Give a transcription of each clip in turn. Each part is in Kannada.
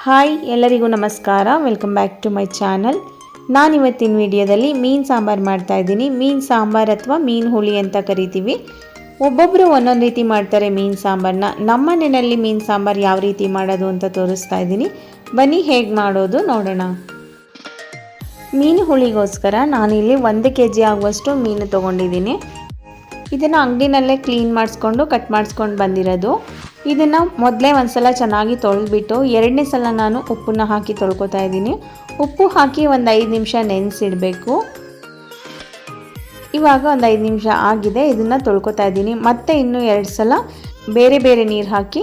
ಹಾಯ್ ಎಲ್ಲರಿಗೂ ನಮಸ್ಕಾರ. Welcome back to my channel. ನಾನು ಇವತ್ತಿನ ವಿಡಿಯೋದಲ್ಲಿ ಮೀನು ಸಾಂಬಾರು ಮಾಡ್ತಾಯಿದ್ದೀನಿ. ಮೀನು ಸಾಂಬಾರು ಅಥವಾ ಮೀನು ಹುಳಿ ಅಂತ ಕರಿತೀವಿ. ಒಬ್ಬೊಬ್ಬರು ಒಂದೊಂದು ರೀತಿ ಮಾಡ್ತಾರೆ ಮೀನು ಸಾಂಬಾರನ್ನ. ನಮ್ಮ ಮನೆಯಲ್ಲಿ ಮೀನು ಸಾಂಬಾರು ಯಾವ ರೀತಿ ಮಾಡೋದು ಅಂತ ತೋರಿಸ್ತಾ ಇದ್ದೀನಿ. ಬನ್ನಿ ಹೇಗೆ ಮಾಡೋದು ನೋಡೋಣ. ಮೀನು ಹುಳಿಗೋಸ್ಕರ ನಾನಿಲ್ಲಿ 1 kg ಆಗುವಷ್ಟು ಮೀನು ತೊಗೊಂಡಿದ್ದೀನಿ. ಇದನ್ನು ಅಂಗಡಿನಲ್ಲೇ ಕ್ಲೀನ್ ಮಾಡಿಸ್ಕೊಂಡು ಕಟ್ ಮಾಡಿಸ್ಕೊಂಡು ಬಂದಿರೋದು. ಇದನ್ನು ಮೊದಲೇ ಒಂದ್ಸಲ ಚೆನ್ನಾಗಿ ತೊಳೆದ್ಬಿಟ್ಟು ಎರಡನೇ ಸಲ ನಾನು ಉಪ್ಪನ್ನ ಹಾಕಿ ತೊಳ್ಕೊತಾ ಇದ್ದೀನಿ. ಉಪ್ಪು ಹಾಕಿ ಒಂದು 5 ನಿಮಿಷ ನೆನೆಸಿಡಬೇಕು. ಇವಾಗ ಒಂದು 5 ನಿಮಿಷ ಆಗಿದೆ. ಇದನ್ನು ತೊಳ್ಕೊತಾ ಇದ್ದೀನಿ. ಮತ್ತೆ ಇನ್ನೂ 2 ಸಲ ಬೇರೆ ಬೇರೆ ನೀರು ಹಾಕಿ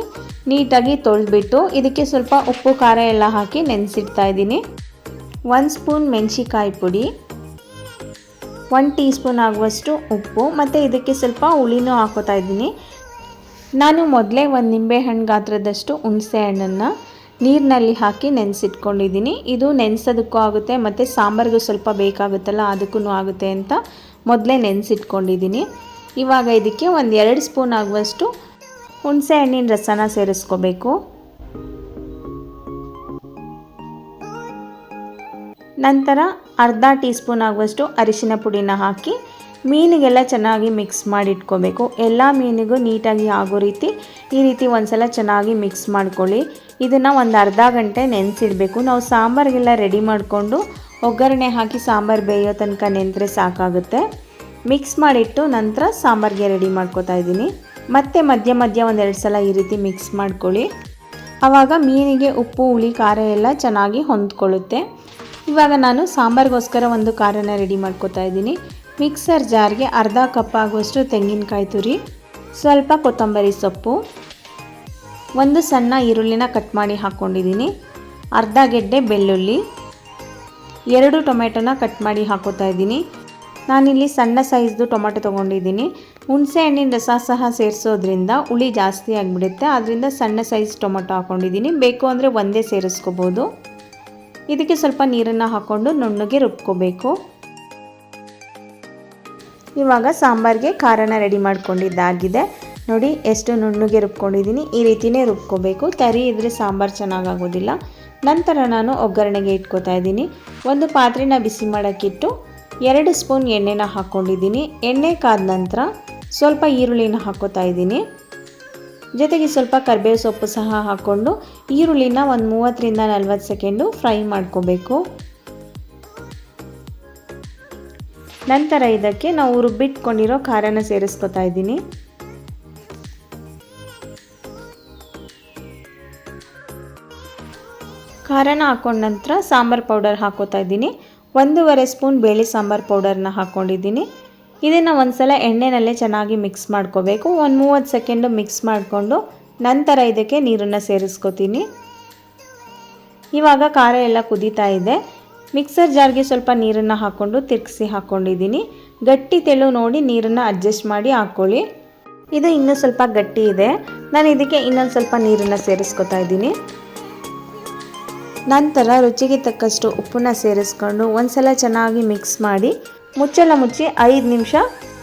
ನೀಟಾಗಿ ತೊಳೆದ್ಬಿಟ್ಟು ಇದಕ್ಕೆ ಸ್ವಲ್ಪ ಉಪ್ಪು ಖಾರ ಎಲ್ಲ ಹಾಕಿ ನೆನೆಸಿಡ್ತಾ ಇದ್ದೀನಿ. 1 ಸ್ಪೂನ್ ಮೆಣಸಿಕಾಯಿ ಪುಡಿ, 1 ಟೀ ಸ್ಪೂನ್ ಆಗುವಷ್ಟು ಉಪ್ಪು ಮತ್ತು ಇದಕ್ಕೆ ಸ್ವಲ್ಪ ಹುಳಿನೂ ಹಾಕೋತಾ ಇದ್ದೀನಿ. ನಾನು ಮೊದಲೇ 1 ನಿಂಬೆಹಣ್ಣು ಗಾತ್ರದಷ್ಟು ಹುಣಸೆ ಹಣ್ಣನ್ನು ನೀರಿನಲ್ಲಿ ಹಾಕಿ ನೆನೆಸಿಟ್ಕೊಂಡಿದ್ದೀನಿ. ಇದು ನೆನೆಸೋದಕ್ಕೂ ಆಗುತ್ತೆ ಮತ್ತು ಸಾಂಬಾರಿಗೂ ಸ್ವಲ್ಪ ಬೇಕಾಗುತ್ತಲ್ಲ ಅದಕ್ಕೂ ಆಗುತ್ತೆ ಅಂತ ಮೊದಲೇ ನೆನೆಸಿಟ್ಕೊಂಡಿದ್ದೀನಿ. ಇವಾಗ ಇದಕ್ಕೆ 1-2 ಸ್ಪೂನ್ ಆಗುವಷ್ಟು ಹುಣಸೆ ಹಣ್ಣಿನ ರಸನ ಸೇರಿಸ್ಕೋಬೇಕು. ನಂತರ ಅರ್ಧ ಟೀ ಸ್ಪೂನ್ ಆಗುವಷ್ಟು ಅರಿಶಿನ ಪುಡಿನ ಹಾಕಿ ಮೀನಿಗೆಲ್ಲ ಚೆನ್ನಾಗಿ ಮಿಕ್ಸ್ ಮಾಡಿ ಇಟ್ಕೋಬೇಕು. ಎಲ್ಲ ಮೀನಿಗೂ ನೀಟಾಗಿ ಆಗೋ ರೀತಿ ಈ ರೀತಿ ಒಂದ್ಸಲ ಚೆನ್ನಾಗಿ ಮಿಕ್ಸ್ ಮಾಡ್ಕೊಳ್ಳಿ. ಇದನ್ನು ಒಂದು ಅರ್ಧ ಗಂಟೆ ನೆನೆಸಿಡಬೇಕು. ನಾವು ಸಾಂಬಾರಿಗೆಲ್ಲ ರೆಡಿ ಮಾಡಿಕೊಂಡು ಒಗ್ಗರಣೆ ಹಾಕಿ ಸಾಂಬಾರು ಬೇಯೋ ತನಕ ನೆನೆದ್ರೆ ಸಾಕಾಗುತ್ತೆ. ಮಿಕ್ಸ್ ಮಾಡಿಟ್ಟು ನಂತರ ಸಾಂಬಾರಿಗೆ ರೆಡಿ ಮಾಡ್ಕೋತಾ ಇದ್ದೀನಿ. ಮತ್ತೆ ಮಧ್ಯ ಮಧ್ಯ 1-2 ಸಲ ಈ ರೀತಿ ಮಿಕ್ಸ್ ಮಾಡ್ಕೊಳ್ಳಿ. ಆವಾಗ ಮೀನಿಗೆ ಉಪ್ಪು ಹುಳಿ ಖಾರ ಎಲ್ಲ ಚೆನ್ನಾಗಿ ಹೊಂದ್ಕೊಳ್ಳುತ್ತೆ. ಇವಾಗ ನಾನು ಸಾಂಬಾರಿಗೋಸ್ಕರ ಒಂದು ಖಾರನ ರೆಡಿ ಮಾಡ್ಕೋತಾ ಇದ್ದೀನಿ. ಮಿಕ್ಸರ್ ಜಾರ್ಗೆ ಅರ್ಧ ಕಪ್ ಆಗುವಷ್ಟು ತೆಂಗಿನಕಾಯಿ ತುರಿ, ಸ್ವಲ್ಪ ಕೊತ್ತಂಬರಿ ಸೊಪ್ಪು, 1 ಸಣ್ಣ ಈರುಳ್ಳಿನ ಕಟ್ ಮಾಡಿ ಹಾಕ್ಕೊಂಡಿದ್ದೀನಿ, ಅರ್ಧ ಗೆಡ್ಡೆ ಬೆಳ್ಳುಳ್ಳಿ, 2 ಟೊಮೆಟೊನ ಕಟ್ ಮಾಡಿ ಹಾಕೋತಾ ಇದ್ದೀನಿ. ನಾನಿಲ್ಲಿ ಸಣ್ಣ ಸೈಜ್ದು ಟೊಮೆಟೊ ತೊಗೊಂಡಿದ್ದೀನಿ. ಹುಣಸೆ ಹಣ್ಣಿನ ರಸ ಸಹ ಸೇರಿಸೋದ್ರಿಂದ ಹುಳಿ ಜಾಸ್ತಿ ಆಗಿಬಿಡುತ್ತೆ. ಆದ್ದರಿಂದ ಸಣ್ಣ ಸೈಜ್ ಟೊಮೆಟೊ ಹಾಕ್ಕೊಂಡಿದ್ದೀನಿ. ಬೇಕು ಅಂದರೆ ಒಂದೇ ಸೇರಿಸ್ಕೋಬೋದು. ಇದಕ್ಕೆ ಸ್ವಲ್ಪ ನೀರನ್ನು ಹಾಕ್ಕೊಂಡು ನುಣ್ಣಗೆ ರುಬ್ಕೋಬೇಕು. ಇವಾಗ ಸಾಂಬಾರಿಗೆ ಖಾರನ ರೆಡಿ ಮಾಡ್ಕೊಂಡಿದ್ದಾಗಿದೆ. ನೋಡಿ ಎಷ್ಟು ನುಣ್ಣಗೆ ರುಬ್ಕೊಂಡಿದ್ದೀನಿ. ಈ ರೀತಿಯೇ ರುಬ್ಕೋಬೇಕು. ತರಿ ಇದ್ದರೆ ಸಾಂಬಾರು ಚೆನ್ನಾಗಾಗೋದಿಲ್ಲ. ನಂತರ ನಾನು ಒಗ್ಗರಣೆಗೆ ಇಟ್ಕೋತಾ ಇದ್ದೀನಿ. ಒಂದು ಪಾತ್ರೆನ ಬಿಸಿ ಮಾಡೋಕ್ಕಿಟ್ಟು 2 ಸ್ಪೂನ್ ಎಣ್ಣೆನ ಹಾಕ್ಕೊಂಡಿದ್ದೀನಿ. ಎಣ್ಣೆ ಕಾದ ನಂತರ ಸ್ವಲ್ಪ ಈರುಳ್ಳಿನ ಹಾಕ್ಕೋತಾ ಇದ್ದೀನಿ. ಜೊತೆಗೆ ಸ್ವಲ್ಪ ಕರಿಬೇವು ಸೊಪ್ಪು ಸಹ ಹಾಕ್ಕೊಂಡು ಈರುಳ್ಳಿನ ಒಂದು 30-40 ಸೆಕೆಂಡು ಫ್ರೈ ಮಾಡ್ಕೋಬೇಕು. ನಂತರ ಇದಕ್ಕೆ ನಾವು ರುಬ್ಬಿಟ್ಕೊಂಡಿರೋ ಖಾರನ ಸೇರಿಸ್ಕೊತಾ ಇದ್ದೀನಿ. ಖಾರನ ಹಾಕೊಂಡ ನಂತರ ಸಾಂಬಾರು ಪೌಡರ್ ಹಾಕೋತಾ ಇದ್ದೀನಿ. 1.5 ಸ್ಪೂನ್ ಬೇಳೆ ಸಾಂಬಾರು ಪೌಡರ್ನ ಹಾಕ್ಕೊಂಡಿದ್ದೀನಿ. ಇದನ್ನು ಒಂದ್ಸಲ ಎಣ್ಣೆನಲ್ಲೇ ಚೆನ್ನಾಗಿ ಮಿಕ್ಸ್ ಮಾಡ್ಕೋಬೇಕು. 30 ಸೆಕೆಂಡು ಮಿಕ್ಸ್ ಮಾಡಿಕೊಂಡು ನಂತರ ಇದಕ್ಕೆ ನೀರನ್ನು ಸೇರಿಸ್ಕೋತೀನಿ. ಇವಾಗ ಖಾರ ಎಲ್ಲ ಕುದೀತಾ ಇದೆ. ಮಿಕ್ಸರ್ ಜಾರ್ಗೆ ಸ್ವಲ್ಪ ನೀರನ್ನು ಹಾಕ್ಕೊಂಡು ತಿರುಗಿಸಿ ಹಾಕ್ಕೊಂಡಿದ್ದೀನಿ. ಗಟ್ಟಿ ತೆಳು ನೋಡಿ ನೀರನ್ನು ಅಡ್ಜಸ್ಟ್ ಮಾಡಿ ಹಾಕ್ಕೊಳ್ಳಿ. ಇದು ಇನ್ನೂ ಸ್ವಲ್ಪ ಗಟ್ಟಿ ಇದೆ. ನಾನು ಇದಕ್ಕೆ ಇನ್ನೊಂದು ಸ್ವಲ್ಪ ನೀರನ್ನು ಸೇರಿಸ್ಕೊತಾ ಇದ್ದೀನಿ. ನಂತರ ರುಚಿಗೆ ತಕ್ಕಷ್ಟು ಉಪ್ಪನ್ನ ಸೇರಿಸ್ಕೊಂಡು ಒಂದ್ಸಲ ಚೆನ್ನಾಗಿ ಮಿಕ್ಸ್ ಮಾಡಿ ಮುಚ್ಚಳ ಮುಚ್ಚಿ 5 ನಿಮಿಷ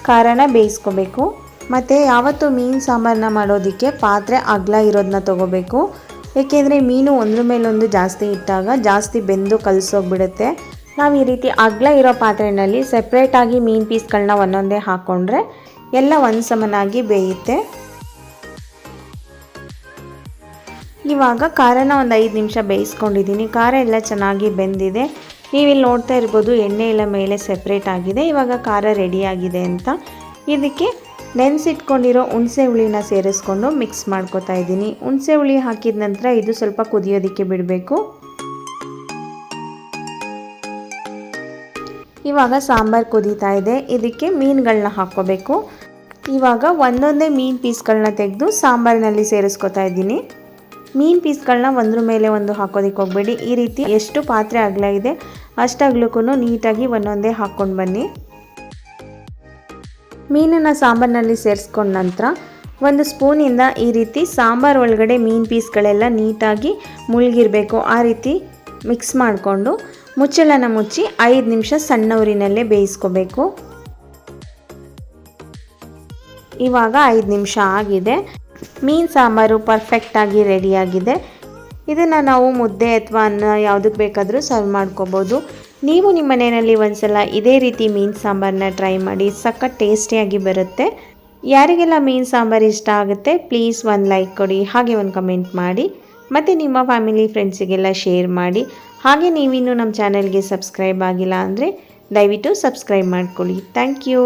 ಖಾರನ ಬೇಯಿಸ್ಕೋಬೇಕು. ಮತ್ತು ಯಾವತ್ತೂ ಮೀನು ಸಾಂಬಾರನ್ನ ಮಾಡೋದಕ್ಕೆ ಪಾತ್ರೆ ಅಗಲ ಇರೋದನ್ನ ತೊಗೋಬೇಕು. ಏಕೆಂದರೆ ಮೀನು ಒಂದ್ರ ಮೇಲೊಂದು ಜಾಸ್ತಿ ಇಟ್ಟಾಗ ಜಾಸ್ತಿ ಬೆಂದು ಕಲಸೋಗ್ಬಿಡುತ್ತೆ. ನಾವು ಈ ರೀತಿ ಅಗಲ ಇರೋ ಪಾತ್ರೆಯಲ್ಲಿ ಸೆಪ್ರೇಟಾಗಿ ಮೀನು ಪೀಸ್ಗಳನ್ನ ಒಂದೊಂದೇ ಹಾಕ್ಕೊಂಡ್ರೆ ಎಲ್ಲ ಒಂದು ಸಮನಾಗಿ ಬೇಯುತ್ತೆ. ಇವಾಗ ಖಾರನ ಒಂದು 5 ನಿಮಿಷ ಬೇಯಿಸ್ಕೊಂಡಿದ್ದೀನಿ. ಖಾರ ಎಲ್ಲ ಚೆನ್ನಾಗಿ ಬೆಂದಿದೆ. ನೀವಿಲ್ಲಿ ನೋಡ್ತಾ ಇರ್ಬೋದು ಎಣ್ಣೆ ಎಲ್ಲ ಮೇಲೆ ಸೆಪ್ರೇಟ್ ಆಗಿದೆ. ಇವಾಗ ಖಾರ ರೆಡಿಯಾಗಿದೆ ಅಂತ ಇದಕ್ಕೆ ನೆನೆಸಿಟ್ಕೊಂಡಿರೋ ಹುಣಸೆ ಹುಳಿನ ಸೇರಿಸ್ಕೊಂಡು ಮಿಕ್ಸ್ ಮಾಡ್ಕೋತಾ ಇದ್ದೀನಿ. ಹುಣಸೆ ಹುಳಿ ಹಾಕಿದ ನಂತರ ಇದು ಸ್ವಲ್ಪ ಕುದಿಯೋದಕ್ಕೆ ಬಿಡಬೇಕು. ಇವಾಗ ಸಾಂಬಾರು ಕುದೀತಾ ಇದೆ. ಇದಕ್ಕೆ ಮೀನುಗಳನ್ನ ಹಾಕ್ಕೋಬೇಕು. ಇವಾಗ ಒಂದೊಂದೇ ಮೀನು ಪೀಸ್ಗಳನ್ನ ತೆಗೆದು ಸಾಂಬಾರಿನಲ್ಲಿ ಸೇರಿಸ್ಕೋತಾ ಇದ್ದೀನಿ. ಮೀನು ಪೀಸ್ಗಳನ್ನ ಒಂದ್ರ ಮೇಲೆ ಒಂದು ಹಾಕೋದಕ್ಕೆ ಹೋಗಬೇಡಿ. ಈ ರೀತಿ ಎಷ್ಟು ಪಾತ್ರೆ ಅಗಲ ಇದೆ ಅಷ್ಟು ಅಗಲಕ್ಕೂ ನೀಟಾಗಿ ಒಂದೊಂದೇ ಹಾಕ್ಕೊಂಡು ಬನ್ನಿ. ಮೀನನ್ನು ಸಾಂಬಾರಿನಲ್ಲಿ ಸೇರಿಸ್ಕೊಂಡ ನಂತರ 1 ಸ್ಪೂನಿಂದ ಈ ರೀತಿ ಸಾಂಬಾರು ಒಳಗಡೆ ಮೀನು ಪೀಸ್ಗಳೆಲ್ಲ ನೀಟಾಗಿ ಮುಳುಗಿರಬೇಕು. ಆ ರೀತಿ ಮಿಕ್ಸ್ ಮಾಡಿಕೊಂಡು ಮುಚ್ಚಳನ ಮುಚ್ಚಿ 5 ನಿಮಿಷ ಸಣ್ಣ ಉರಿನಲ್ಲೇ ಬೇಯಿಸ್ಕೋಬೇಕು. ಇವಾಗ 5 ನಿಮಿಷ ಆಗಿದೆ. ಮೀನು ಸಾಂಬಾರು ಪರ್ಫೆಕ್ಟಾಗಿ ರೆಡಿಯಾಗಿದೆ. ಇದನ್ನು ನಾವು ಮುದ್ದೆ ಅಥವಾ ಅನ್ನ ಯಾವುದಕ್ಕೆ ಬೇಕಾದರೂ ಸರ್ವ್ ಮಾಡ್ಕೋಬೋದು. ನೀವು ನಿಮ್ಮ ಮನೆಯಲ್ಲಿ ಒಂದ್ಸಲ ಇದೇ ರೀತಿ ಮೀನು ಸಾಂಬಾರನ್ನ ಟ್ರೈ ಮಾಡಿ, ಸಖತ್ ಟೇಸ್ಟಿಯಾಗಿ ಬರುತ್ತೆ. ಯಾರಿಗೆಲ್ಲ ಮೀನು ಸಾಂಬಾರು ಇಷ್ಟ ಆಗುತ್ತೆ ಪ್ಲೀಸ್ ಒಂದು ಲೈಕ್ ಕೊಡಿ, ಹಾಗೆ ಒಂದು ಕಮೆಂಟ್ ಮಾಡಿ, ಮತ್ತು ನಿಮ್ಮ ಫ್ಯಾಮಿಲಿ ಫ್ರೆಂಡ್ಸಿಗೆಲ್ಲ ಶೇರ್ ಮಾಡಿ. ಹಾಗೆ ನೀವಿನ್ನೂ ನಮ್ಮ ಚಾನಲ್ಗೆ ಸಬ್ಸ್ಕ್ರೈಬ್ ಆಗಿಲ್ಲ ಅಂದರೆ ದಯವಿಟ್ಟು ಸಬ್ಸ್ಕ್ರೈಬ್ ಮಾಡ್ಕೊಳ್ಳಿ. Thank you.